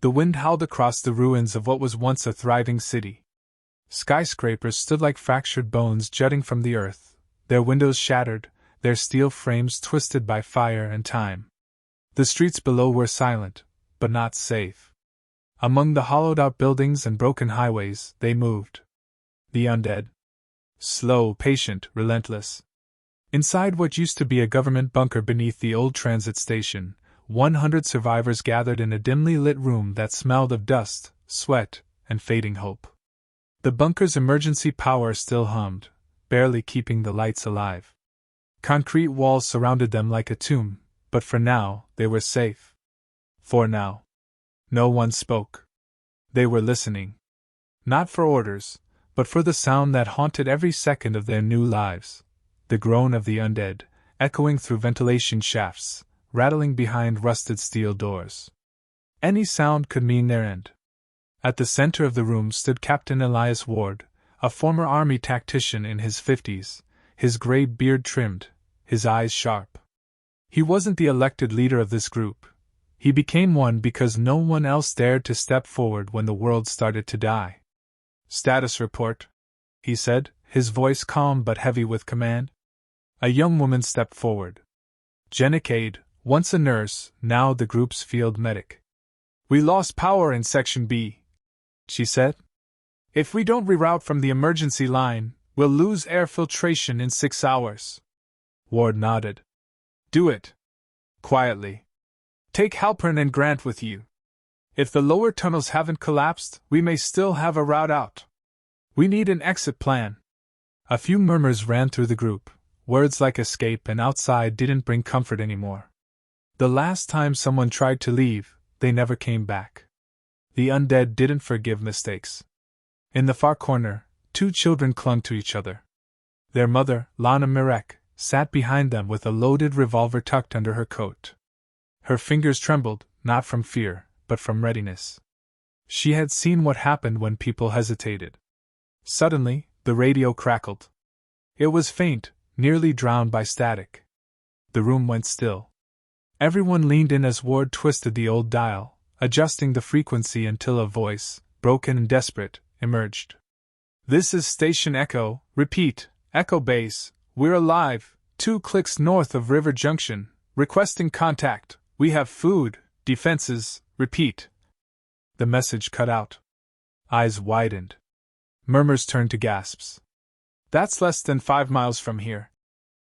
The wind howled across the ruins of what was once a thriving city. Skyscrapers stood like fractured bones jutting from the earth, their windows shattered, their steel frames twisted by fire and time. The streets below were silent, but not safe. Among the hollowed-out buildings and broken highways, they moved. The undead. Slow, patient, relentless. Inside what used to be a government bunker beneath the old transit station, 100 survivors gathered in a dimly lit room that smelled of dust, sweat, and fading hope. The bunker's emergency power still hummed, barely keeping the lights alive. Concrete walls surrounded them like a tomb, but for now, they were safe. For now. No one spoke. They were listening. Not for orders, but for the sound that haunted every second of their new lives. The groan of the undead, echoing through ventilation shafts, rattling behind rusted steel doors. Any sound could mean their end. At the center of the room stood Captain Elias Ward, a former army tactician in his 50s, his gray beard trimmed, his eyes sharp. He wasn't the elected leader of this group. He became one because no one else dared to step forward when the world started to die. "Status report," he said, his voice calm but heavy with command. A young woman stepped forward. Jenna Cade, once a nurse, now the group's field medic. "We lost power in Section B," she said. "If we don't reroute from the emergency line, we'll lose air filtration in 6 hours." Ward nodded. "Do it." Quietly. "Take Halpern and Grant with you. If the lower tunnels haven't collapsed, we may still have a route out. We need an exit plan." A few murmurs ran through the group. Words like escape and outside didn't bring comfort anymore. The last time someone tried to leave, they never came back. The undead didn't forgive mistakes. In the far corner, 2 children clung to each other. Their mother, Lana Mirek, sat behind them with a loaded revolver tucked under her coat. Her fingers trembled, not from fear, but from readiness. She had seen what happened when people hesitated. Suddenly, the radio crackled. It was faint, nearly drowned by static. The room went still. Everyone leaned in as Ward twisted the old dial, adjusting the frequency until a voice, broken and desperate, emerged. "This is Station Echo, repeat, Echo Base, we're alive, 2 clicks north of River Junction, requesting contact, we have food, defenses, repeat." The message cut out. Eyes widened. Murmurs turned to gasps. "That's less than 5 miles from here,"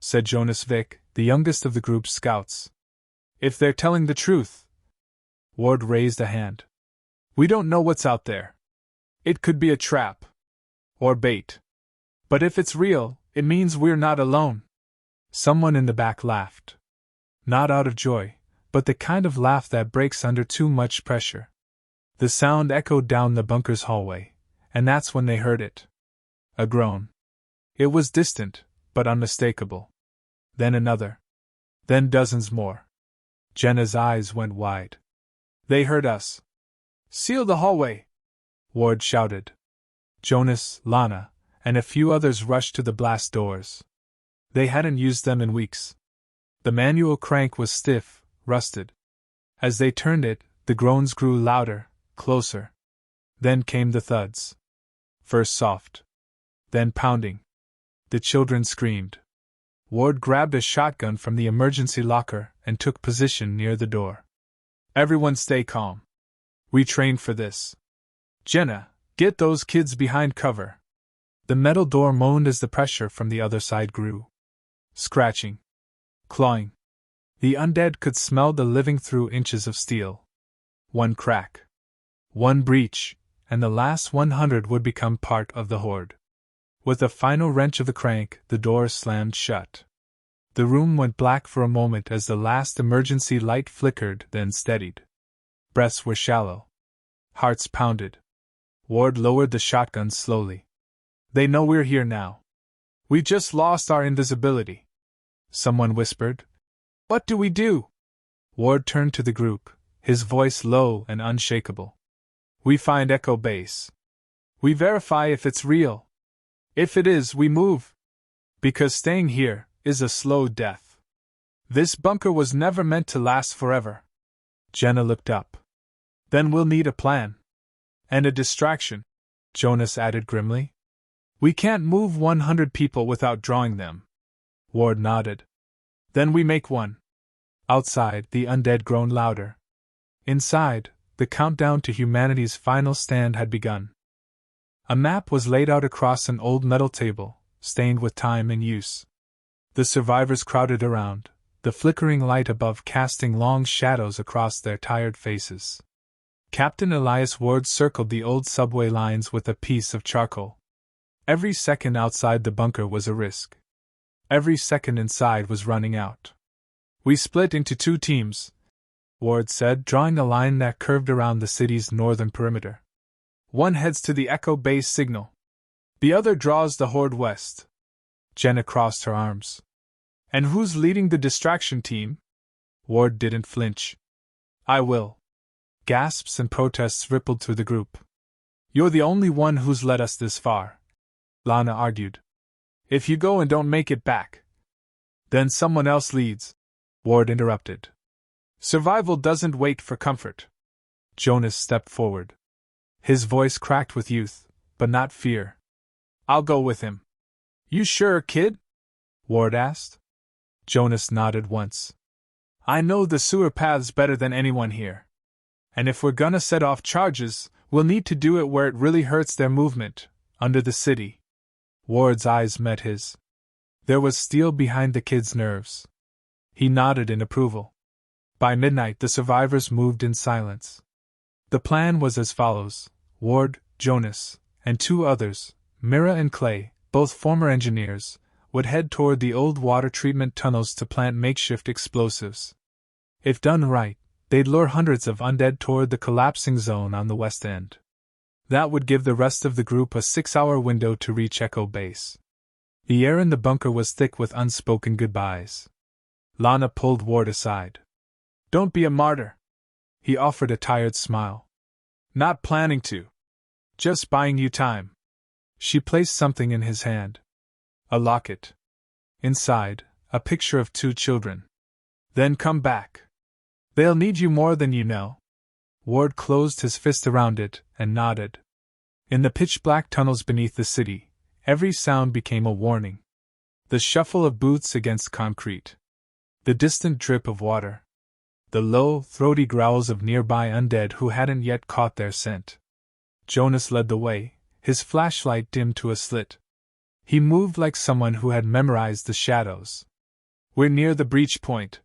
said Jonas Vick, the youngest of the group's scouts. "If they're telling the truth." Ward raised a hand. "We don't know what's out there. It could be a trap. Or bait. But if it's real, it means we're not alone." Someone in the back laughed. Not out of joy, but the kind of laugh that breaks under too much pressure. The sound echoed down the bunker's hallway, and that's when they heard it. A groan. It was distant, but unmistakable. Then another. Then dozens more. Jenna's eyes went wide. "They heard us." "Seal the hallway!" Ward shouted. Jonas, Lana, and a few others rushed to the blast doors. They hadn't used them in weeks. The manual crank was stiff, rusted. As they turned it, the groans grew louder, closer. Then came the thuds. First soft. Then pounding. The children screamed. Ward grabbed a shotgun from the emergency locker and took position near the door. "Everyone stay calm. We trained for this. Jenna, get those kids behind cover." The metal door moaned as the pressure from the other side grew. Scratching. Clawing. The undead could smell the living through inches of steel. One crack. One breach, and the last 100 would become part of the horde. With a final wrench of the crank, the door slammed shut. The room went black for a moment as the last emergency light flickered, then steadied. Breaths were shallow. Hearts pounded. Ward lowered the shotgun slowly. "They know we're here now. We just lost our invisibility." Someone whispered. "What do we do?" Ward turned to the group, his voice low and unshakable. "We find Echo Base. We verify if it's real. If it is, we move. Because staying here is a slow death. This bunker was never meant to last forever." Jenna looked up. Then we'll need a plan. And a distraction, Jonas added grimly. We can't move 100 people without drawing them. Ward nodded. Then we make one. Outside, the undead groaned louder. Inside, the countdown to humanity's final stand had begun. A map was laid out across an old metal table, stained with time and use. The survivors crowded around, the flickering light above casting long shadows across their tired faces. Captain Elias Ward circled the old subway lines with a piece of charcoal. Every second outside the bunker was a risk. Every second inside was running out. We split into 2 teams, Ward said, drawing a line that curved around the city's northern perimeter. One heads to the Echo base signal. The other draws the horde west. Jenna crossed her arms. And who's leading the distraction team? Ward didn't flinch. I will. Gasps and protests rippled through the group. You're the only one who's led us this far, Lana argued. If you go and don't make it back, then someone else leads, Ward interrupted. Survival doesn't wait for comfort. Jonas stepped forward. His voice cracked with youth, but not fear. I'll go with him. You sure, kid? Ward asked. Jonas nodded once. I know the sewer paths better than anyone here. And if we're gonna set off charges, we'll need to do it where it really hurts their movement, under the city. Ward's eyes met his. There was steel behind the kid's nerves. He nodded in approval. By midnight, the survivors moved in silence. The plan was as follows: Ward, Jonas, and 2 others, Mira and Clay, both former engineers, would head toward the old water treatment tunnels to plant makeshift explosives. If done right, they'd lure hundreds of undead toward the collapsing zone on the west end. That would give the rest of the group a 6-hour window to reach Echo Base. The air in the bunker was thick with unspoken goodbyes. Lana pulled Ward aside. Don't be a martyr. He offered a tired smile. Not planning to. Just buying you time. She placed something in his hand. A locket. Inside, a picture of 2 children. Then come back. They'll need you more than you know. Ward closed his fist around it and nodded. In the pitch-black tunnels beneath the city, every sound became a warning. The shuffle of boots against concrete. The distant drip of water. The low, throaty growls of nearby undead who hadn't yet caught their scent. Jonas led the way, his flashlight dimmed to a slit. He moved like someone who had memorized the shadows. We're near the breach point,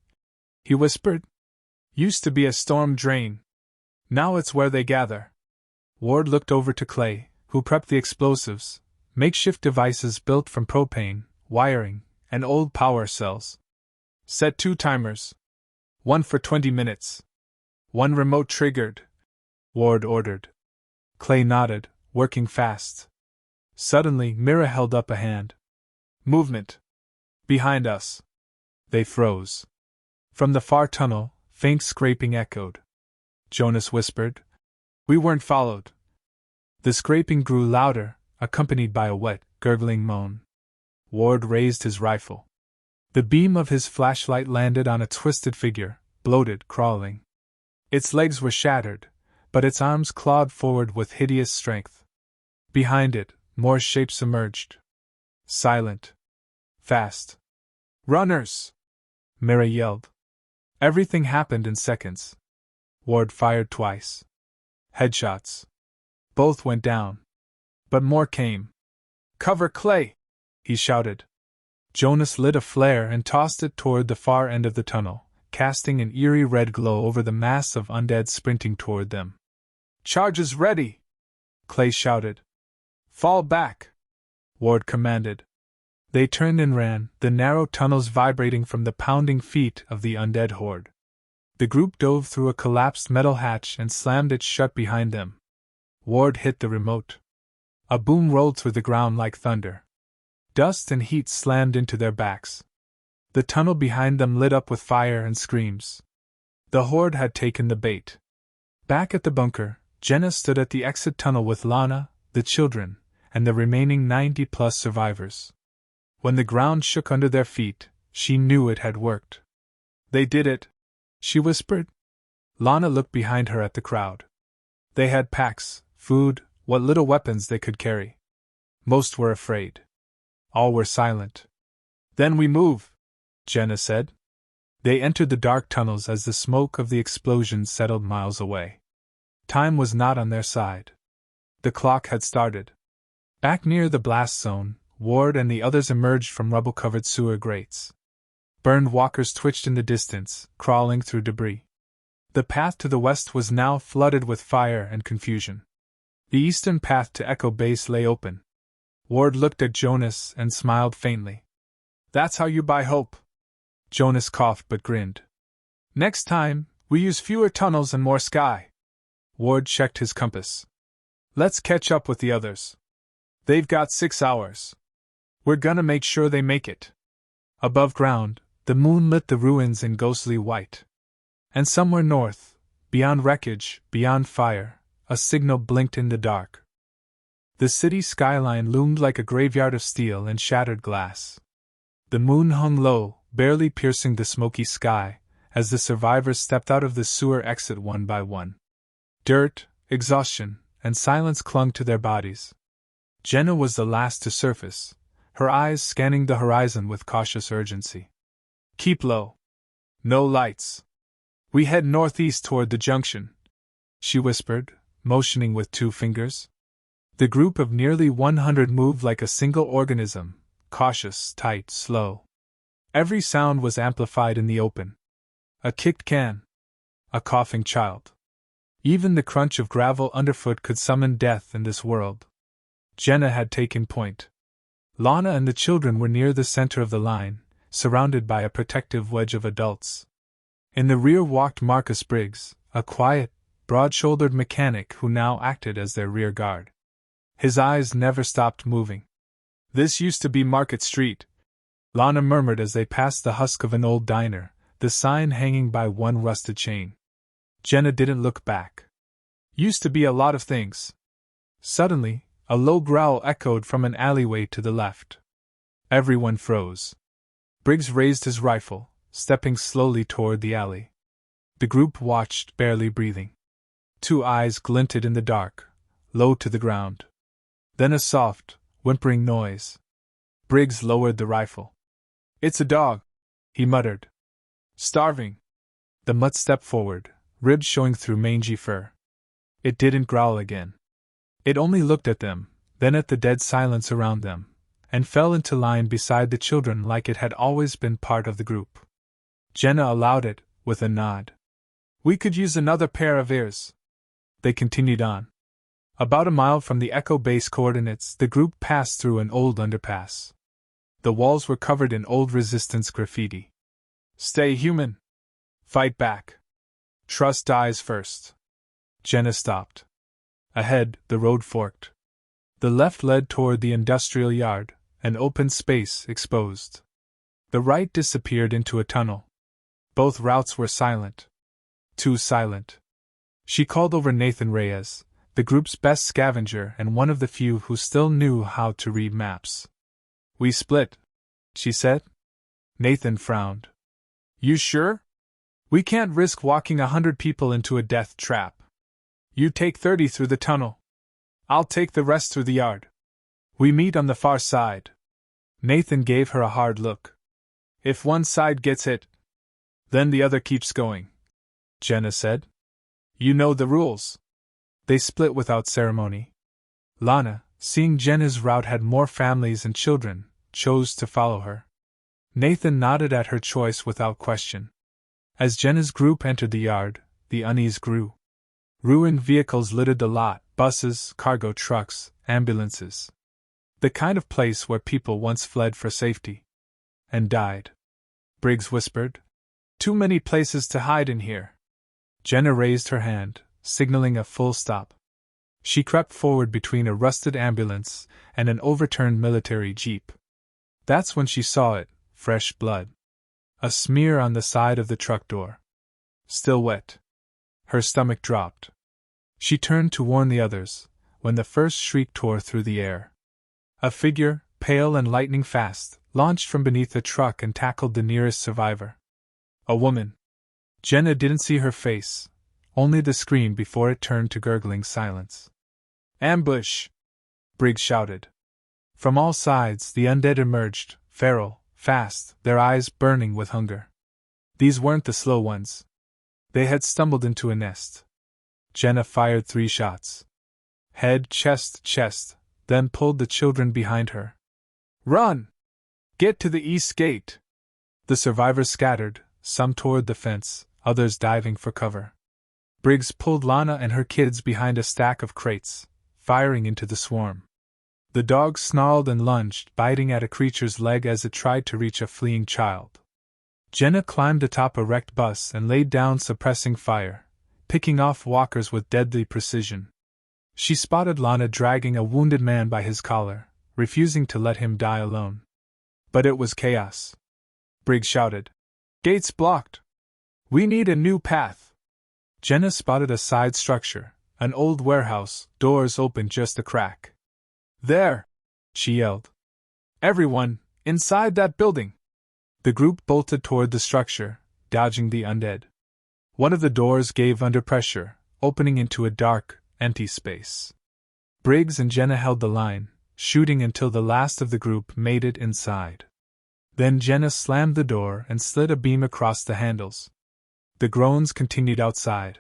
he whispered. Used to be a storm drain. Now it's where they gather. Ward looked over to Clay, who prepped the explosives, makeshift devices built from propane, wiring, and old power cells. Set 2 timers. 1 for 20 minutes. 1 remote triggered, Ward ordered. Clay nodded, working fast. Suddenly, Mira held up a hand. Movement. Behind us. They froze. From the far tunnel, faint scraping echoed. Jonas whispered. We weren't followed. The scraping grew louder, accompanied by a wet, gurgling moan. Ward raised his rifle. The beam of his flashlight landed on a twisted figure, bloated, crawling. Its legs were shattered, but its arms clawed forward with hideous strength. Behind it, more shapes emerged. Silent. Fast. Runners! Mira yelled. Everything happened in seconds. Ward fired twice. Headshots. Both went down. But more came. Cover Clay! He shouted. Jonas lit a flare and tossed it toward the far end of the tunnel, casting an eerie red glow over the mass of undead sprinting toward them. Charges ready! Clay shouted. Fall back! Ward commanded. They turned and ran, the narrow tunnels vibrating from the pounding feet of the undead horde. The group dove through a collapsed metal hatch and slammed it shut behind them. Ward hit the remote. A boom rolled through the ground like thunder. Dust and heat slammed into their backs. The tunnel behind them lit up with fire and screams. The horde had taken the bait. Back at the bunker, Jenna stood at the exit tunnel with Lana, the children, and the remaining 90-plus survivors. When the ground shook under their feet, she knew it had worked. They did it, she whispered. Lana looked behind her at the crowd. They had packs, food, what little weapons they could carry. Most were afraid. All were silent. Then we move, Jenna said. They entered the dark tunnels as the smoke of the explosion settled miles away. Time was not on their side. The clock had started. Back near the blast zone, Ward and the others emerged from rubble-covered sewer grates. Burned walkers twitched in the distance, crawling through debris. The path to the west was now flooded with fire and confusion. The eastern path to Echo Base lay open. Ward looked at Jonas and smiled faintly. That's how you buy hope. Jonas coughed but grinned. Next time, we use fewer tunnels and more sky. Ward checked his compass. Let's catch up with the others. They've got 6 hours. We're gonna make sure they make it. Above ground, the moon lit the ruins in ghostly white. And somewhere north, beyond wreckage, beyond fire, a signal blinked in the dark. The city skyline loomed like a graveyard of steel and shattered glass. The moon hung low, barely piercing the smoky sky, as the survivors stepped out of the sewer exit one by one. Dirt, exhaustion, and silence clung to their bodies. Jenna was the last to surface, her eyes scanning the horizon with cautious urgency. Keep low. No lights. We head northeast toward the junction, she whispered, motioning with 2 fingers. The group of nearly 100 moved like a single organism, cautious, tight, slow. Every sound was amplified in the open. A kicked can. A coughing child. Even the crunch of gravel underfoot could summon death in this world. Jenna had taken point. Lana and the children were near the center of the line, surrounded by a protective wedge of adults. In the rear walked Marcus Briggs, a quiet, broad-shouldered mechanic who now acted as their rear guard. His eyes never stopped moving. This used to be Market Street, Lana murmured as they passed the husk of an old diner, the sign hanging by one rusted chain. Jenna didn't look back. Used to be a lot of things. Suddenly, a low growl echoed from an alleyway to the left. Everyone froze. Briggs raised his rifle, stepping slowly toward the alley. The group watched, barely breathing. 2 eyes glinted in the dark, low to the ground. Then a soft, whimpering noise. Briggs lowered the rifle. It's a dog, he muttered. Starving. The mutt stepped forward, ribs showing through mangy fur. It didn't growl again. It only looked at them, then at the dead silence around them, and fell into line beside the children like it had always been part of the group. Jenna allowed it, with a nod. We could use another pair of ears. They continued on. About a mile from the Echo Base coordinates, the group passed through an old underpass. The walls were covered in old resistance graffiti. Stay human. Fight back. Trust dies first. Jenna stopped. Ahead, the road forked. The left led toward the industrial yard, an open space exposed. The right disappeared into a tunnel. Both routes were silent. Too silent. She called over Nathan Reyes, the group's best scavenger and one of the few who still knew how to read maps. We split, she said. Nathan frowned. You sure? We can't risk walking 100 people into a death trap. You take 30 through the tunnel. I'll take the rest through the yard. We meet on the far side. Nathan gave her a hard look. If one side gets hit, then the other keeps going, Jenna said. You know the rules. They split without ceremony. Lana, seeing Jenna's route had more families and children, chose to follow her. Nathan nodded at her choice without question. As Jenna's group entered the yard, the unease grew. Ruined vehicles littered the lot, buses, cargo trucks, ambulances. The kind of place where people once fled for safety. And died. Briggs whispered. Too many places to hide in here. Jenna raised her hand, signaling a full stop. She crept forward between a rusted ambulance and an overturned military jeep. That's when she saw it, fresh blood. A smear on the side of the truck door. Still wet. Her stomach dropped. She turned to warn the others, when the first shriek tore through the air. A figure, pale and lightning fast, launched from beneath the truck and tackled the nearest survivor. A woman. Jenna didn't see her face, only the scream before it turned to gurgling silence. "Ambush!" Briggs shouted. From all sides the undead emerged, feral, fast, their eyes burning with hunger. These weren't the slow ones. They had stumbled into a nest. Jenna fired 3 shots. Head, chest, then pulled the children behind her. "Run! Get to the east gate!" The survivors scattered, some toward the fence, others diving for cover. Briggs pulled Lana and her kids behind a stack of crates, firing into the swarm. The dog snarled and lunged, biting at a creature's leg as it tried to reach a fleeing child. Jenna climbed atop a wrecked bus and laid down suppressing fire, picking off walkers with deadly precision. She spotted Lana dragging a wounded man by his collar, refusing to let him die alone. But it was chaos. Briggs shouted, "Gates blocked! We need a new path!" Jenna spotted a side structure, an old warehouse, doors open just a crack. "There!" she yelled. "Everyone, inside that building!" The group bolted toward the structure, dodging the undead. One of the doors gave under pressure, opening into a dark, empty space. Briggs and Jenna held the line, shooting until the last of the group made it inside. Then Jenna slammed the door and slid a beam across the handles. The groans continued outside.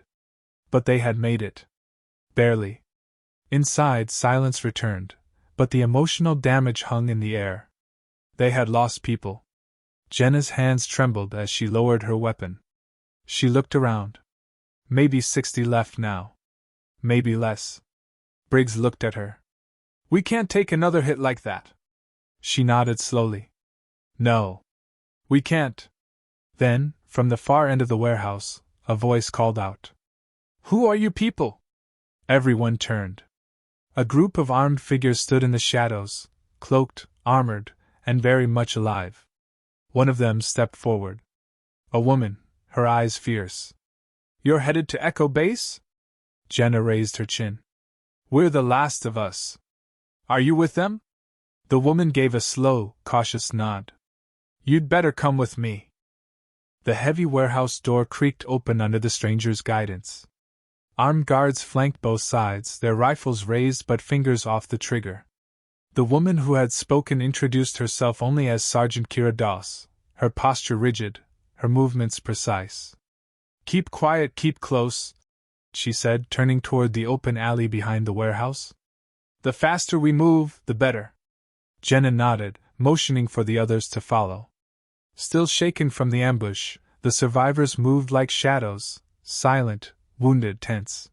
But they had made it. Barely. Inside, silence returned, but the emotional damage hung in the air. They had lost people. Jenna's hands trembled as she lowered her weapon. She looked around. Maybe 60 left now. Maybe less. Briggs looked at her. "We can't take another hit like that." She nodded slowly. "No. We can't." Then, from the far end of the warehouse, a voice called out, "Who are you people?" Everyone turned. A group of armed figures stood in the shadows, cloaked, armored, and very much alive. One of them stepped forward. A woman, her eyes fierce. "You're headed to Echo Base?" Jenna raised her chin. "We're the last of us." "Are you with them?" The woman gave a slow, cautious nod. "You'd better come with me." The heavy warehouse door creaked open under the stranger's guidance. Armed guards flanked both sides, their rifles raised but fingers off the trigger. The woman who had spoken introduced herself only as Sergeant Kira Doss, her posture rigid, her movements precise. "Keep quiet, keep close," she said, turning toward the open alley behind the warehouse. "The faster we move, the better." Jenna nodded, motioning for the others to follow. Still shaken from the ambush, the survivors moved like shadows, silent, wounded, tense.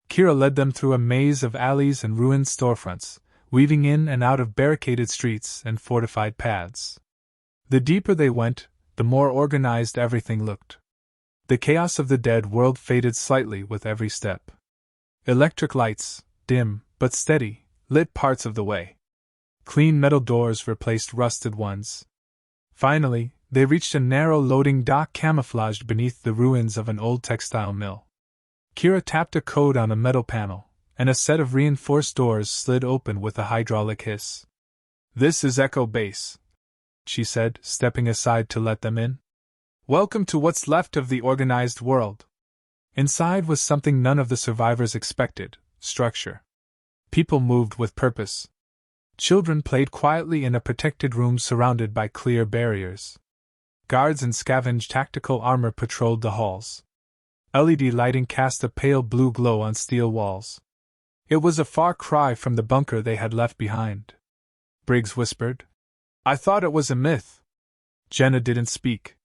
Kira led them through a maze of alleys and ruined storefronts, weaving in and out of barricaded streets and fortified paths. The deeper they went, the more organized everything looked. The chaos of the dead world faded slightly with every step. Electric lights, dim but steady, lit parts of the way. Clean metal doors replaced rusted ones. Finally, they reached a narrow loading dock camouflaged beneath the ruins of an old textile mill. Kira tapped a code on a metal panel, and a set of reinforced doors slid open with a hydraulic hiss. "This is Echo Base," she said, stepping aside to let them in. "Welcome to what's left of the organized world." Inside was something none of the survivors expected: structure. People moved with purpose. Children played quietly in a protected room surrounded by clear barriers. Guards in scavenged tactical armor patrolled the halls. LED lighting cast a pale blue glow on steel walls. It was a far cry from the bunker they had left behind. Briggs whispered, "I thought it was a myth." Jenna didn't speak.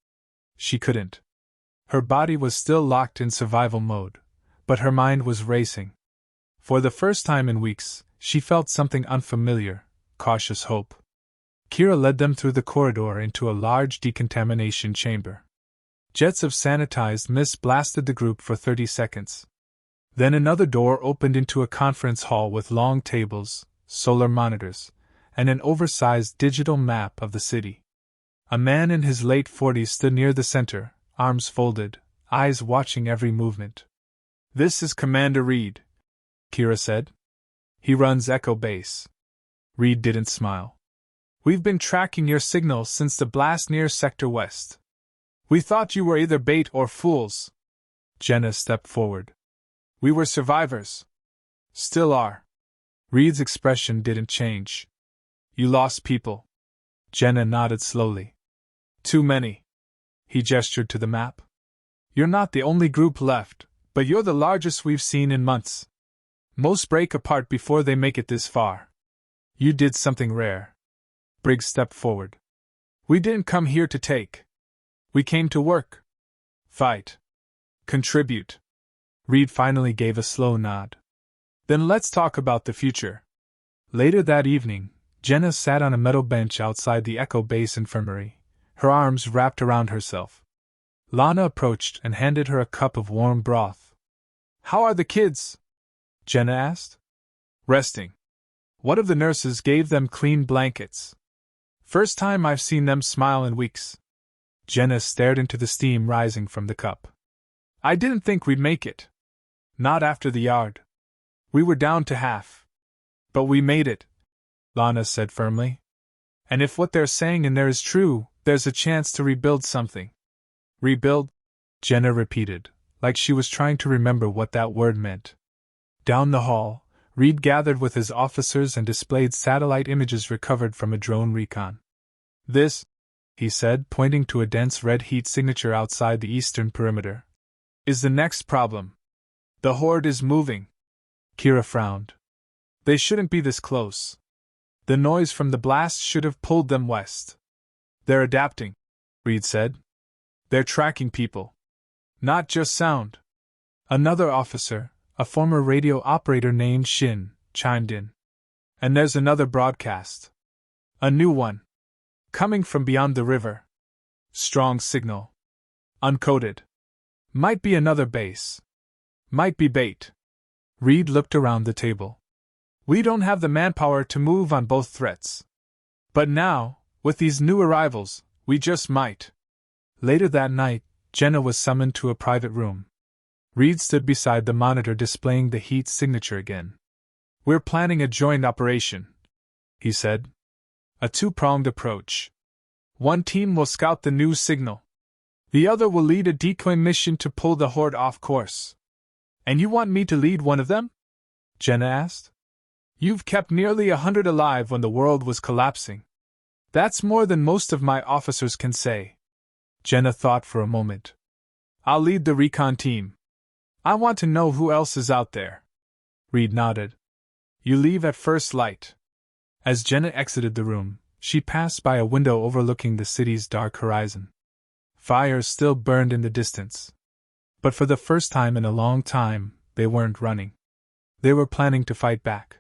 She couldn't. Her body was still locked in survival mode, but her mind was racing. For the first time in weeks, she felt something unfamiliar, cautious hope. Kira led them through the corridor into a large decontamination chamber. Jets of sanitized mist blasted the group for 30 seconds. Then another door opened into a conference hall with long tables, solar monitors, and an oversized digital map of the city. A man in his late 40s stood near the center, arms folded, eyes watching every movement. "This is Commander Reed," Kira said. "He runs Echo Base." Reed didn't smile. "We've been tracking your signals since the blast near Sector West. We thought you were either bait or fools." Jenna stepped forward. We were survivors. Still are. Reed's expression didn't change. You lost people. Jenna nodded slowly. Too many. He gestured to the map. You're not the only group left, but you're the largest we've seen in months. Most break apart before they make it this far. You did something rare. Briggs stepped forward. We didn't come here to take. We came to work. Fight. Contribute. Reed finally gave a slow nod. Then let's talk about the future. Later that evening, Jenna sat on a metal bench outside the Echo Base Infirmary, her arms wrapped around herself. Lana approached and handed her a cup of warm broth. How are the kids? Jenna asked. Resting. One of the nurses gave them clean blankets. First time I've seen them smile in weeks. Jenna stared into the steam rising from the cup. I didn't think we'd make it. Not after the yard. We were down to half. But we made it, Lana said firmly. And if what they're saying in there is true, there's a chance to rebuild something. Rebuild? Jenna repeated, like she was trying to remember what that word meant. Down the hall, Reed gathered with his officers and displayed satellite images recovered from a drone recon. This, he said, pointing to a dense red heat signature outside the eastern perimeter, is the next problem. The horde is moving. Kira frowned. They shouldn't be this close. The noise from the blast should have pulled them west. They're adapting, Reed said. They're tracking people. Not just sound. Another officer, a former radio operator named Shin, chimed in. And there's another broadcast. A new one. Coming from beyond the river. Strong signal. Uncoded. Might be another base. Might be bait. Reed looked around the table. We don't have the manpower to move on both threats. But now, with these new arrivals, we just might. Later that night, Jenna was summoned to a private room. Reed stood beside the monitor displaying the heat signature again. We're planning a joint operation, he said. A two-pronged approach. One team will scout the new signal. The other will lead a decoy mission to pull the horde off course. And you want me to lead one of them? Jenna asked. You've kept nearly 100 alive when the world was collapsing. That's more than most of my officers can say. Jenna thought for a moment. I'll lead the recon team. I want to know who else is out there. Reed nodded. You leave at first light. As Jenna exited the room, she passed by a window overlooking the city's dark horizon. Fires still burned in the distance. But for the first time in a long time, they weren't running. They were planning to fight back.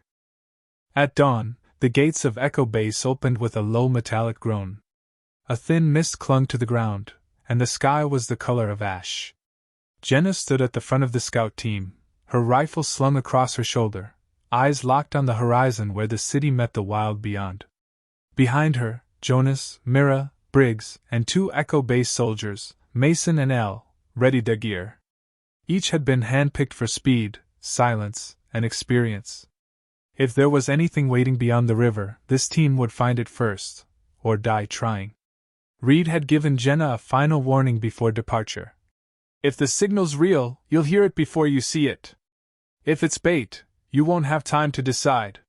At dawn, the gates of Echo Base opened with a low metallic groan. A thin mist clung to the ground, and the sky was the color of ash. Jenna stood at the front of the scout team, her rifle slung across her shoulder, eyes locked on the horizon where the city met the wild beyond. Behind her, Jonas, Mira, Briggs, and two Echo Base soldiers, Mason and Elle, readied their gear. Each had been handpicked for speed, silence, and experience. If there was anything waiting beyond the river, this team would find it first, or die trying. Reed had given Jenna a final warning before departure. If the signal's real, you'll hear it before you see it. If it's bait, you won't have time to decide.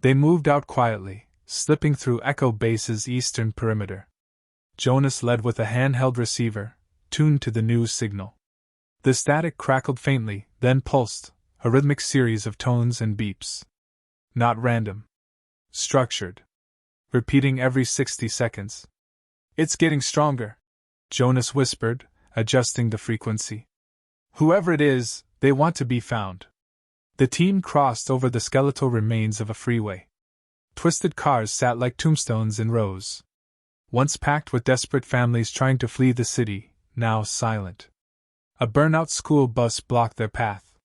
They moved out quietly, slipping through Echo Base's eastern perimeter. Jonas led with a handheld receiver, tuned to the news signal. The static crackled faintly, then pulsed, a rhythmic series of tones and beeps. Not random. Structured. Repeating every 60 seconds. It's getting stronger, Jonas whispered, adjusting the frequency. Whoever it is, they want to be found. The team crossed over the skeletal remains of a freeway. Twisted cars sat like tombstones in rows. Once packed with desperate families trying to flee the city, now silent. A burnout school bus blocked their path.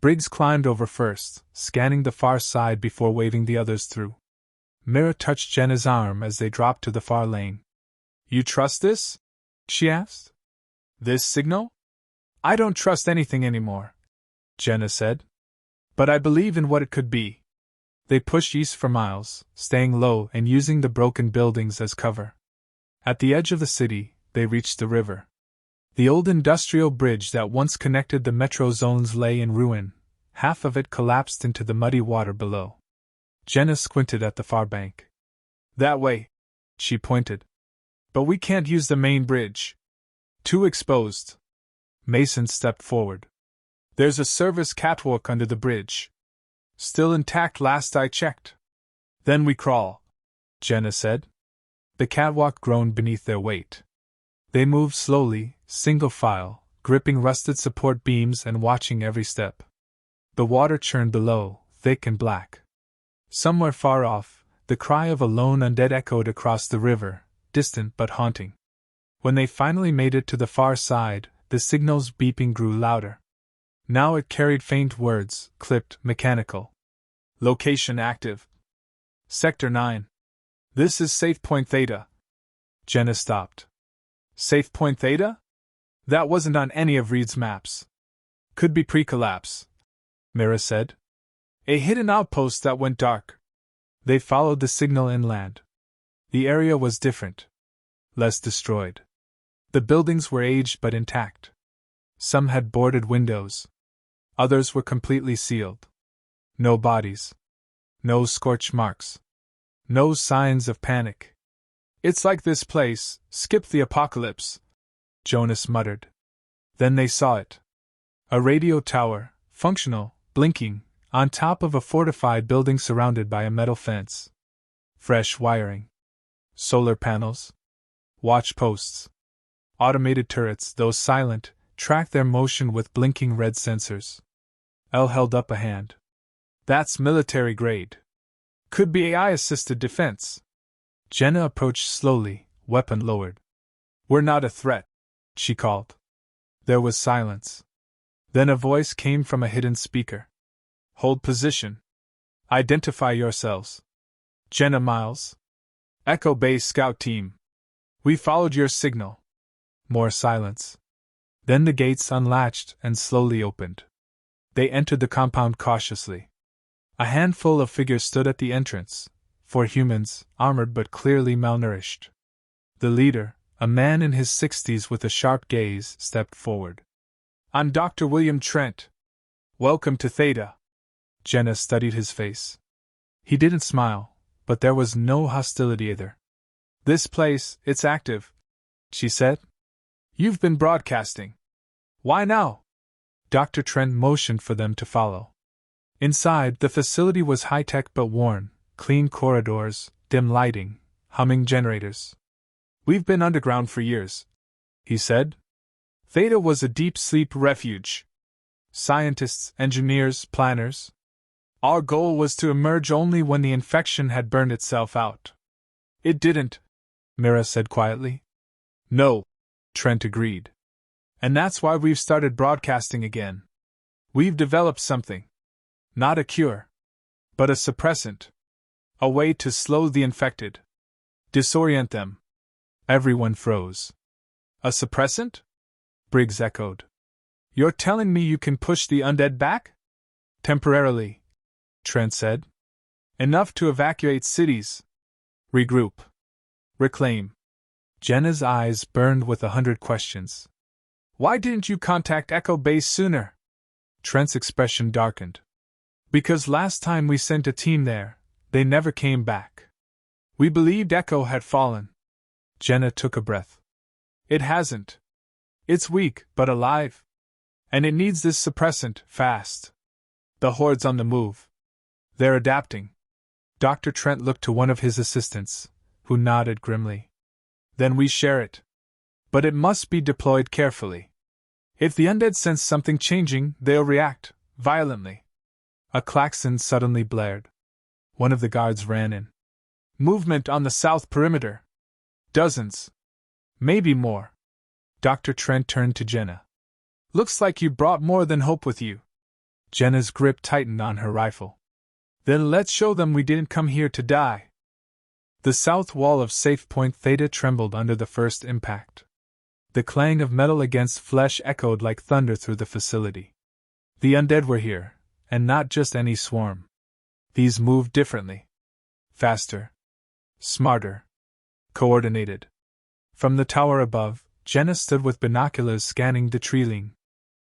Briggs climbed over first, scanning the far side before waving the others through. Mira touched Jenna's arm as they dropped to the far lane. You trust this? She asked. This signal? I don't trust anything anymore, Jenna said. But I believe in what it could be. They pushed east for miles, staying low and using the broken buildings as cover. At the edge of the city, they reached the river. The old industrial bridge that once connected the metro zones lay in ruin, half of it collapsed into the muddy water below. Jenna squinted at the far bank. That way, she pointed. But we can't use the main bridge. Too exposed. Mason stepped forward. There's a service catwalk under the bridge. Still intact last I checked. Then we crawl, Jenna said. The catwalk groaned beneath their weight. They moved slowly, single file, gripping rusted support beams and watching every step. The water churned below, thick and black. Somewhere far off, the cry of a lone undead echoed across the river, distant but haunting. When they finally made it to the far side, the signal's beeping grew louder. Now it carried faint words, clipped, mechanical. Location active. Sector 9. This is Safe Point Theta. Jenna stopped. Safe Point Theta? That wasn't on any of Reed's maps. Could be pre-collapse, Mira said. A hidden outpost that went dark. They followed the signal inland. The area was different. Less destroyed. The buildings were aged but intact. Some had boarded windows. Others were completely sealed. No bodies. No scorch marks. No signs of panic. It's like this place, skipped the apocalypse, Jonas muttered. Then they saw it. A radio tower, functional, blinking, on top of a fortified building surrounded by a metal fence. Fresh wiring. Solar panels. Watch posts. Automated turrets, though silent, tracked their motion with blinking red sensors. Elle held up a hand. That's military grade. Could be AI-assisted defense. Jenna approached slowly, weapon lowered. We're not a threat, she called. There was silence. Then a voice came from a hidden speaker. Hold position. Identify yourselves. Jenna Miles. Echo Base Scout Team. We followed your signal. More silence. Then the gates unlatched and slowly opened. They entered the compound cautiously. A handful of figures stood at the entrance, 4 humans, armored but clearly malnourished. The leader, a man in his 60s with a sharp gaze, stepped forward. I'm Dr. William Trent. Welcome to Theta. Jenna studied his face. He didn't smile, but there was no hostility either. This place, it's active, she said. You've been broadcasting. Why now? Dr. Trent motioned for them to follow. Inside, the facility was high-tech but worn, clean corridors, dim lighting, humming generators. We've been underground for years, he said. Theta was a deep-sleep refuge. Scientists, engineers, planners. Our goal was to emerge only when the infection had burned itself out. It didn't, Mira said quietly. No, Trent agreed. And that's why we've started broadcasting again. We've developed something. Not a cure, but a suppressant. A way to slow the infected. Disorient them. Everyone froze. A suppressant? Briggs echoed. You're telling me you can push the undead back? Temporarily, Trent said. Enough to evacuate cities. Regroup. Reclaim. Jenna's eyes burned with 100 questions. Why didn't you contact Echo Base sooner? Trent's expression darkened. Because last time we sent a team there, they never came back. We believed Echo had fallen. Jenna took a breath. It hasn't. It's weak, but alive. And it needs this suppressant, fast. The Horde's on the move. They're adapting. Dr. Trent looked to one of his assistants, who nodded grimly. Then we share it. But it must be deployed carefully. If the undead sense something changing, they'll react, violently. A klaxon suddenly blared. One of the guards ran in. Movement on the south perimeter. Dozens. Maybe more. Dr. Trent turned to Jenna. Looks like you brought more than hope with you. Jenna's grip tightened on her rifle. Then let's show them we didn't come here to die. The south wall of Safe Point Theta trembled under the first impact. The clang of metal against flesh echoed like thunder through the facility. The undead were here, and not just any swarm. These moved differently. Faster. Smarter. Coordinated. From the tower above, Jenna stood with binoculars scanning the tree line.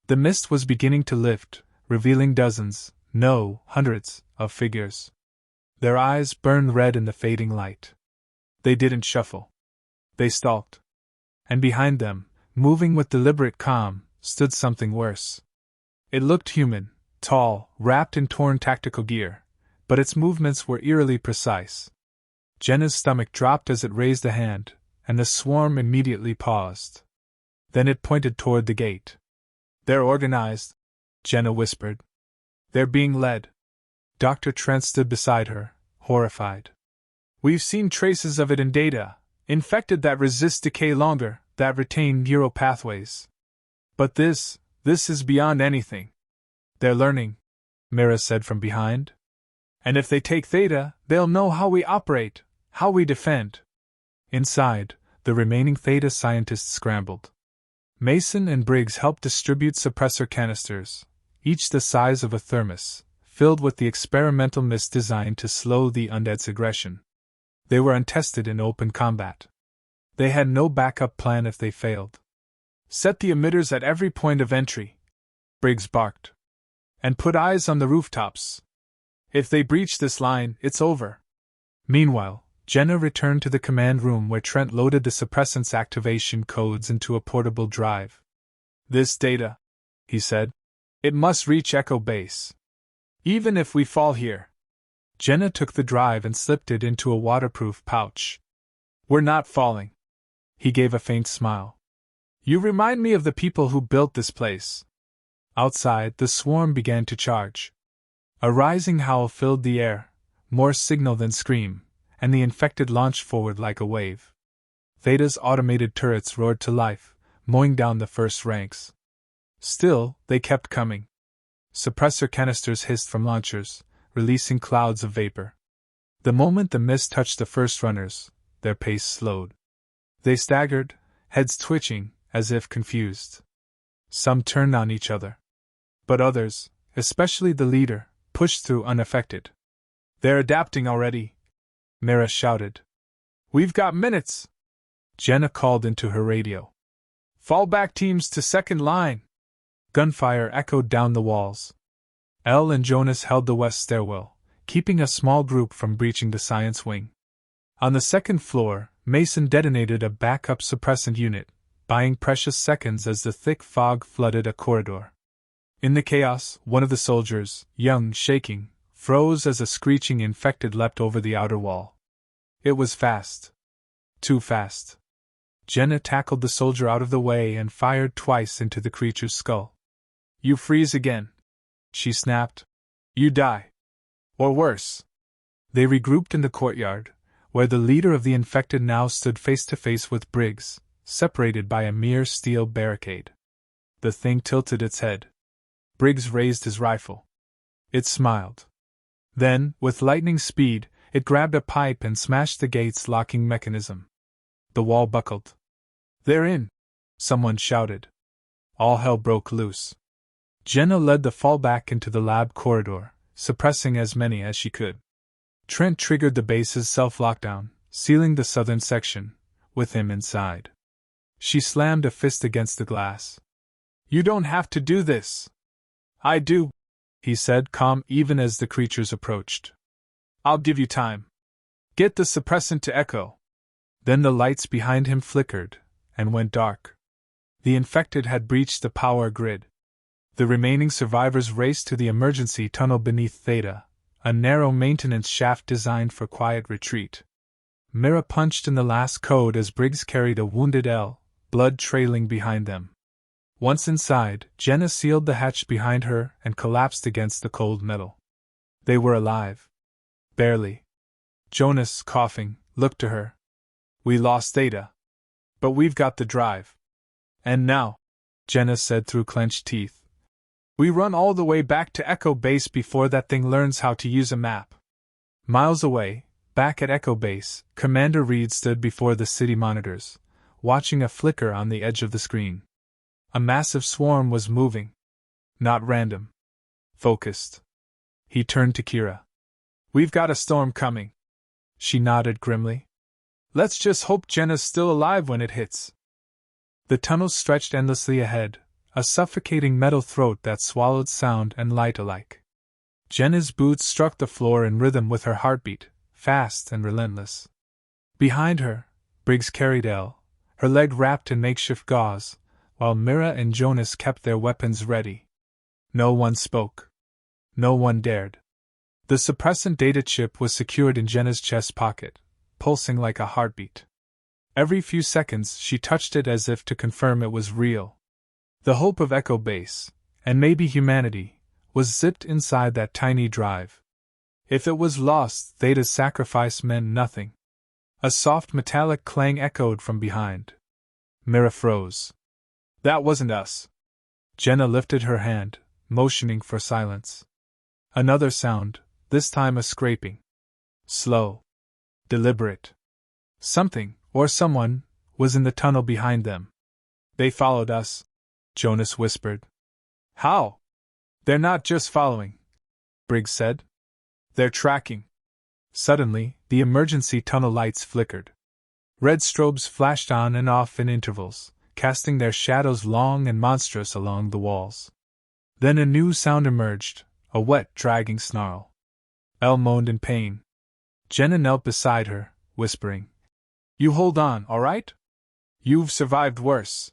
The mist was beginning to lift, revealing dozens, no, hundreds, of figures. Their eyes burned red in the fading light. They didn't shuffle. They stalked. And behind them, moving with deliberate calm, stood something worse. It looked human, tall, wrapped in torn tactical gear, but its movements were eerily precise. Jenna's stomach dropped as it raised a hand, and the swarm immediately paused. Then it pointed toward the gate. "They're organized," Jenna whispered. "They're being led." Dr. Trent stood beside her, horrified. "We've seen traces of it in data, infected that resist decay longer, that retain neural pathways. But this is beyond anything." "They're learning," Mira said from behind. "And if they take Theta, they'll know how we operate, how we defend." Inside, the remaining Theta scientists scrambled. Mason and Briggs helped distribute suppressor canisters, each the size of a thermos, filled with the experimental mist designed to slow the Undead's aggression. They were untested in open combat. They had no backup plan if they failed. "Set the emitters at every point of entry," Briggs barked. "And put eyes on the rooftops. If they breach this line, it's over." Meanwhile, Jenna returned to the command room where Trent loaded the suppressant's activation codes into a portable drive. "This data," he said. "It must reach Echo Base. Even if we fall here." Jenna took the drive and slipped it into a waterproof pouch. "We're not falling." He gave a faint smile. "You remind me of the people who built this place." Outside, the swarm began to charge. A rising howl filled the air, more signal than scream, and the infected launched forward like a wave. Theta's automated turrets roared to life, mowing down the first ranks. Still, they kept coming. Suppressor canisters hissed from launchers, releasing clouds of vapor. The moment the mist touched the first runners, their pace slowed. They staggered, heads twitching, as if confused. Some turned on each other. But others, especially the leader, pushed through unaffected. "They're adapting already," Mira shouted. "We've got minutes," Jenna called into her radio. "Fall back teams to second line." Gunfire echoed down the walls. Elle and Jonas held the west stairwell, keeping a small group from breaching the science wing. On the second floor, Mason detonated a backup suppressant unit, buying precious seconds as the thick fog flooded a corridor. In the chaos, one of the soldiers, young, shaking, froze as a screeching infected leapt over the outer wall. It was fast. Too fast. Jenna tackled the soldier out of the way and fired twice into the creature's skull. "You freeze again," she snapped. "You die. Or worse." They regrouped in the courtyard, where the leader of the infected now stood face to face with Briggs, separated by a mere steel barricade. The thing tilted its head. Briggs raised his rifle. It smiled. Then, with lightning speed, it grabbed a pipe and smashed the gate's locking mechanism. The wall buckled. "They're in!" someone shouted. All hell broke loose. Jenna led the fallback into the lab corridor, suppressing as many as she could. Trent triggered the base's self-lockdown, sealing the southern section, with him inside. She slammed a fist against the glass. "You don't have to do this." "I do," he said, calm even as the creatures approached. "I'll give you time. Get the suppressant to Echo." Then the lights behind him flickered, and went dark. The infected had breached the power grid. The remaining survivors raced to the emergency tunnel beneath Theta, a narrow maintenance shaft designed for quiet retreat. Mira punched in the last code as Briggs carried a wounded L, blood trailing behind them. Once inside, Jenna sealed the hatch behind her and collapsed against the cold metal. They were alive. Barely. Jonas, coughing, looked to her. "We lost Theta. But we've got the drive. And now," Jenna said through clenched teeth, "we run all the way back to Echo Base before that thing learns how to use a map." Miles away, back at Echo Base, Commander Reed stood before the city monitors, watching a flicker on the edge of the screen. A massive swarm was moving. Not random. Focused. He turned to Kira. "We've got a storm coming." She nodded grimly. "Let's just hope Jenna's still alive when it hits." The tunnel stretched endlessly ahead, a suffocating metal throat that swallowed sound and light alike. Jenna's boots struck the floor in rhythm with her heartbeat, fast and relentless. Behind her, Briggs carried Elle, her leg wrapped in makeshift gauze, while Mira and Jonas kept their weapons ready. No one spoke. No one dared. The suppressant data chip was secured in Jenna's chest pocket, pulsing like a heartbeat. Every few seconds she touched it as if to confirm it was real. The hope of Echo Base, and maybe humanity, was zipped inside that tiny drive. If it was lost, Theta's sacrifice meant nothing. A soft metallic clang echoed from behind. Mira froze. That wasn't us. Jenna lifted her hand, motioning for silence. Another sound, this time a scraping. Slow. Deliberate. Something, or someone, was in the tunnel behind them. They followed us, Jonas whispered. How? They're not just following, Briggs said. They're tracking. Suddenly, the emergency tunnel lights flickered. Red strobes flashed on and off in intervals, casting their shadows long and monstrous along the walls. Then a new sound emerged, a wet, dragging snarl. Elle moaned in pain. Jenna knelt beside her, whispering, You hold on, all right? You've survived worse.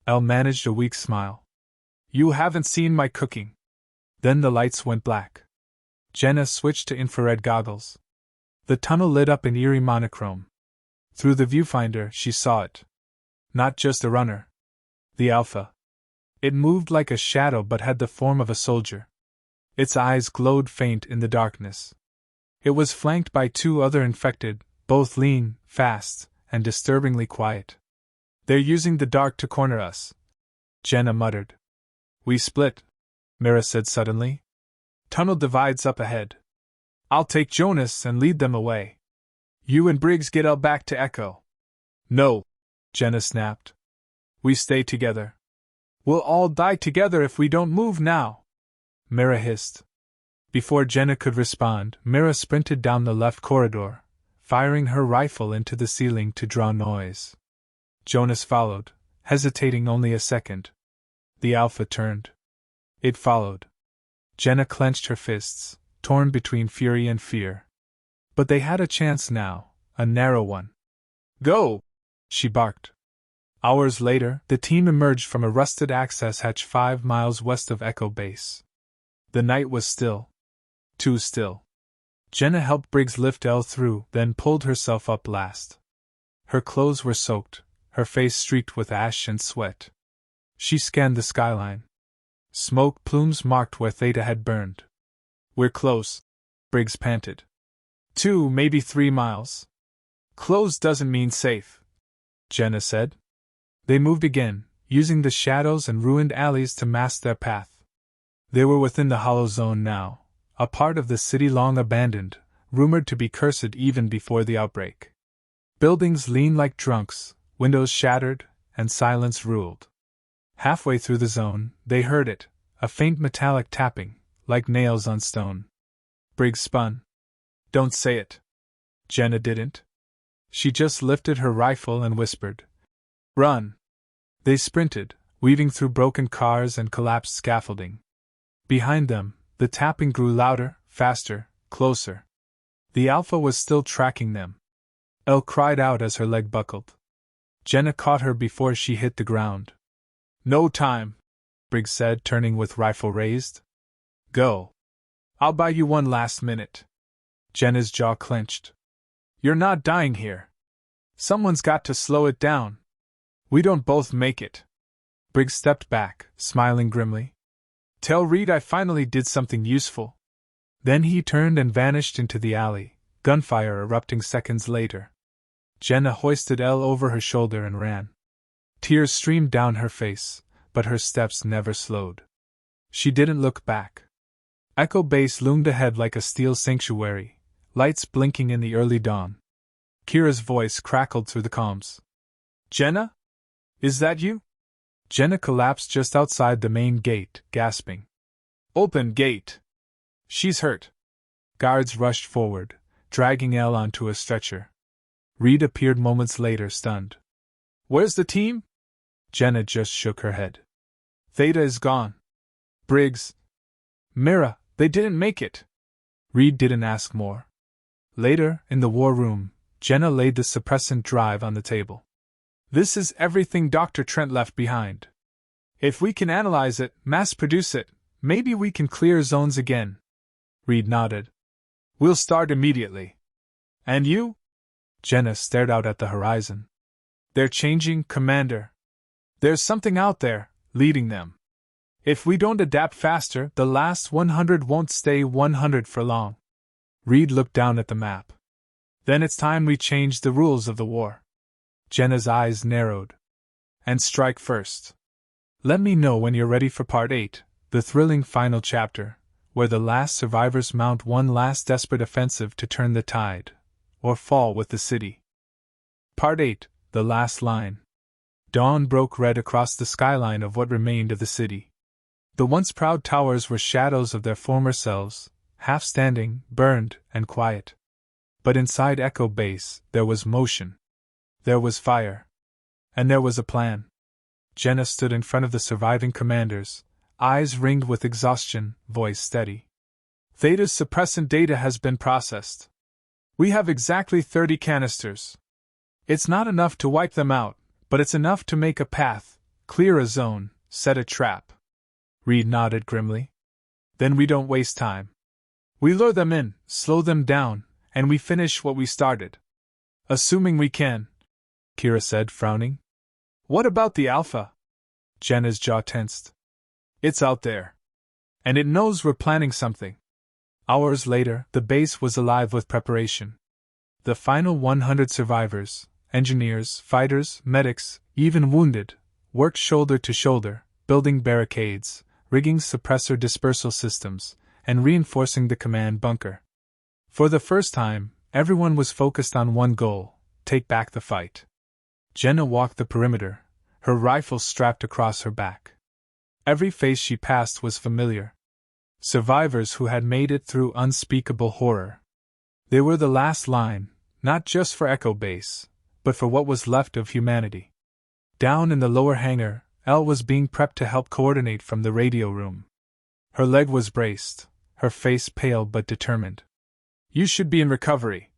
Elle managed a weak smile. You haven't seen my cooking. Then the lights went black. Jenna switched to infrared goggles. The tunnel lit up in eerie monochrome. Through the viewfinder, she saw it. Not just a runner. The Alpha. It moved like a shadow but had the form of a soldier. Its eyes glowed faint in the darkness. It was flanked by two other infected, both lean, fast, and disturbingly quiet. They're using the dark to corner us, Jenna muttered. We split, Mira said suddenly. Tunnel divides up ahead. I'll take Jonas and lead them away. You and Briggs get Elle back to Echo. No, Jenna snapped. We stay together. We'll all die together if we don't move now, Mira hissed. Before Jenna could respond, Mira sprinted down the left corridor, firing her rifle into the ceiling to draw noise. Jonas followed, hesitating only a second. The Alpha turned. It followed. Jenna clenched her fists, torn between fury and fear. But they had a chance now, a narrow one. Go! She barked. Hours later, the team emerged from a rusted access hatch 5 miles west of Echo Base. The night was still. Too still. Jenna helped Briggs lift Elle through, then pulled herself up last. Her clothes were soaked, her face streaked with ash and sweat. She scanned the skyline. Smoke plumes marked where Theta had burned. We're close, Briggs panted. 2, maybe 3 miles. Close doesn't mean safe, Jenna said. They moved again, using the shadows and ruined alleys to mask their path. They were within the hollow zone now, a part of the city long abandoned, rumored to be cursed even before the outbreak. Buildings leaned like trunks, windows shattered, and silence ruled. Halfway through the zone, they heard it, a faint metallic tapping, like nails on stone. Briggs spun. Don't say it. Jenna didn't. She just lifted her rifle and whispered, Run! They sprinted, weaving through broken cars and collapsed scaffolding. Behind them, the tapping grew louder, faster, closer. The Alpha was still tracking them. Elle cried out as her leg buckled. Jenna caught her before she hit the ground. No time, Briggs said, turning with rifle raised. Go. I'll buy you one last minute. Jenna's jaw clenched. You're not dying here. Someone's got to slow it down. We don't both make it. Briggs stepped back, smiling grimly. Tell Reed I finally did something useful. Then he turned and vanished into the alley, gunfire erupting seconds later. Jenna hoisted Elle over her shoulder and ran. Tears streamed down her face, but her steps never slowed. She didn't look back. Echo Base loomed ahead like a steel sanctuary, lights blinking in the early dawn. Kira's voice crackled through the comms. Jenna? Is that you? Jenna collapsed just outside the main gate, gasping. Open gate! She's hurt. Guards rushed forward, dragging Elle onto a stretcher. Reed appeared moments later, stunned. Where's the team? Jenna just shook her head. Theta is gone. Briggs. Mira, they didn't make it. Reed didn't ask more. Later, in the war room, Jenna laid the suppressant drive on the table. This is everything Dr. Trent left behind. If we can analyze it, mass produce it, maybe we can clear zones again. Reed nodded. We'll start immediately. And you? Jenna stared out at the horizon. They're changing, Commander. There's something out there, leading them. If we don't adapt faster, the last 100 won't stay 100 for long. Reed looked down at the map. Then it's time we change the rules of the war. Jenna's eyes narrowed. And strike first. Let me know when you're ready for Part 8, the thrilling final chapter, where the last survivors mount one last desperate offensive to turn the tide, or fall with the city. Part 8, the last line. Dawn broke red across the skyline of what remained of the city. The once proud towers were shadows of their former selves, half standing, burned, and quiet. But inside Echo Base, there was motion. There was fire. And there was a plan. Jenna stood in front of the surviving commanders, eyes ringed with exhaustion, voice steady. Theta's suppressant data has been processed. We have exactly 30 canisters. It's not enough to wipe them out, but it's enough to make a path, clear a zone, set a trap. Reed nodded grimly. Then we don't waste time. We lure them in, slow them down, and we finish what we started. Assuming we can, Kira said, frowning. What about the Alpha? Jenna's jaw tensed. It's out there. And it knows we're planning something. Hours later, the base was alive with preparation. The final 100 survivors, engineers, fighters, medics, even wounded, worked shoulder to shoulder, building barricades, rigging suppressor dispersal systems, and reinforcing the command bunker. For the first time, everyone was focused on one goal: take back the fight. Jenna walked the perimeter, her rifle strapped across her back. Every face she passed was familiar. Survivors who had made it through unspeakable horror. They were the last line, not just for Echo Base, but for what was left of humanity. Down in the lower hangar, Elle was being prepped to help coordinate from the radio room. Her leg was braced, her face pale but determined. You should be in recovery,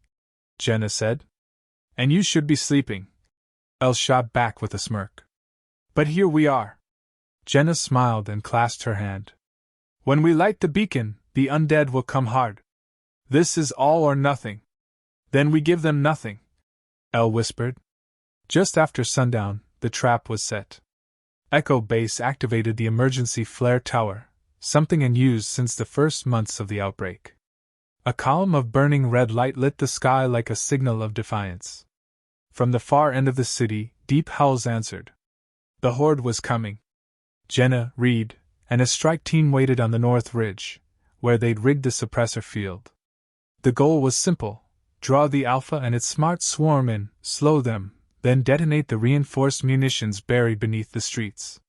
Jenna said. And you should be sleeping. Elle shot back with a smirk. But here we are. Jenna smiled and clasped her hand. When we light the beacon, the undead will come hard. This is all or nothing. Then we give them nothing, Elle whispered. Just after sundown, the trap was set. Echo Base activated the emergency flare tower, something unused since the first months of the outbreak. A column of burning red light lit the sky like a signal of defiance. From the far end of the city, deep howls answered. The horde was coming. Jenna, Reed, and a strike team waited on the north ridge, where they'd rigged the suppressor field. The goal was simple: draw the Alpha and its smart swarm in, slow them, then detonate the reinforced munitions buried beneath the streets.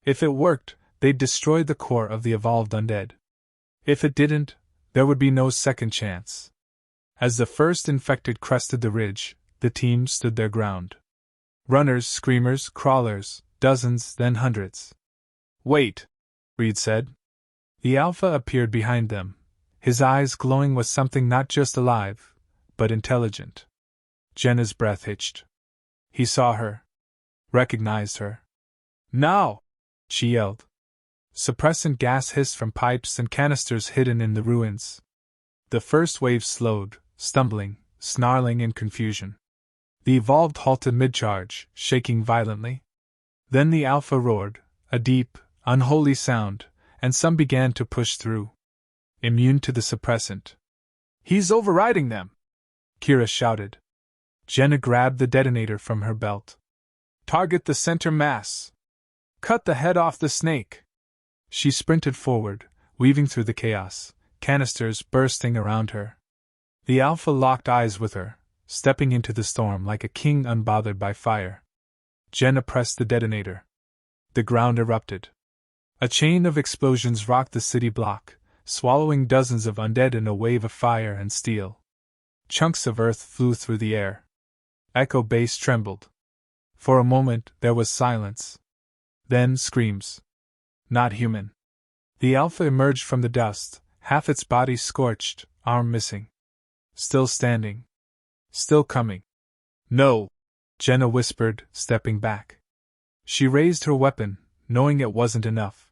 If it worked, they'd destroy the core of the evolved undead. If it didn't, there would be no second chance. As the first infected crested the ridge, the team stood their ground. Runners, screamers, crawlers, dozens, then hundreds. Wait, Reed said. The Alpha appeared behind them, his eyes glowing with something not just alive, but intelligent. Jenna's breath hitched. He saw her. Recognized her. Now! She yelled. Suppressant gas hissed from pipes and canisters hidden in the ruins. The first wave slowed, stumbling, snarling in confusion. The evolved halted mid-charge, shaking violently. Then the Alpha roared, a deep, unholy sound, and some began to push through. Immune to the suppressant. He's overriding them! Kira shouted. Jenna grabbed the detonator from her belt. Target the center mass! Cut the head off the snake! She sprinted forward, weaving through the chaos, canisters bursting around her. The Alpha locked eyes with her, stepping into the storm like a king unbothered by fire. Jenna pressed the detonator. The ground erupted. A chain of explosions rocked the city block, swallowing dozens of undead in a wave of fire and steel. Chunks of earth flew through the air. Echo Base trembled. For a moment there was silence. Then screams. Not human. The Alpha emerged from the dust, half its body scorched, arm missing. Still standing. Still coming. No! Jenna whispered, stepping back. She raised her weapon, knowing it wasn't enough.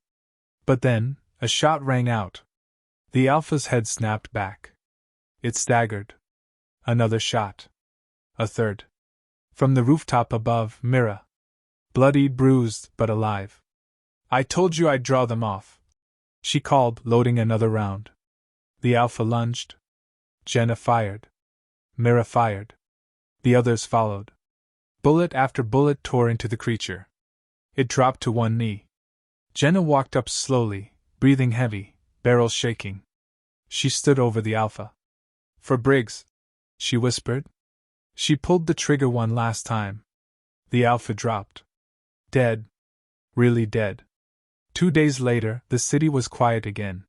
But then, a shot rang out. The Alpha's head snapped back. It staggered. Another shot. A third. From the rooftop above, Mira. Bloody, bruised, but alive. I told you I'd draw them off, she called, loading another round. The Alpha lunged. Jenna fired. Mira fired. The others followed. Bullet after bullet tore into the creature. It dropped to one knee. Jenna walked up slowly, breathing heavy, barrel shaking. She stood over the Alpha. For Briggs, she whispered. She pulled the trigger one last time. The Alpha dropped. Dead. Really dead. 2 days later, the city was quiet again.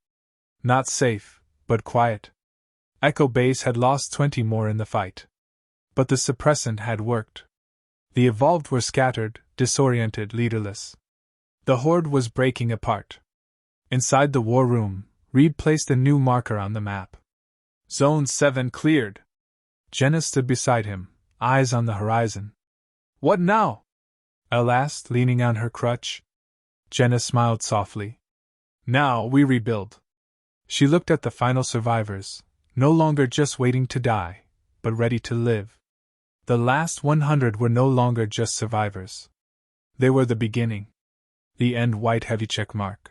Not safe, but quiet. Echo Base had lost 20 more in the fight. But the suppressant had worked. The evolved were scattered, disoriented, leaderless. The horde was breaking apart. Inside the war room, Reed placed a new marker on the map. Zone 7 cleared. Jenna stood beside him, eyes on the horizon. What now? Elle asked, leaning on her crutch. Jenna smiled softly. Now we rebuild. She looked at the final survivors, no longer just waiting to die, but ready to live. The last 100 were no longer just survivors. They were the beginning. The end white heavy check mark.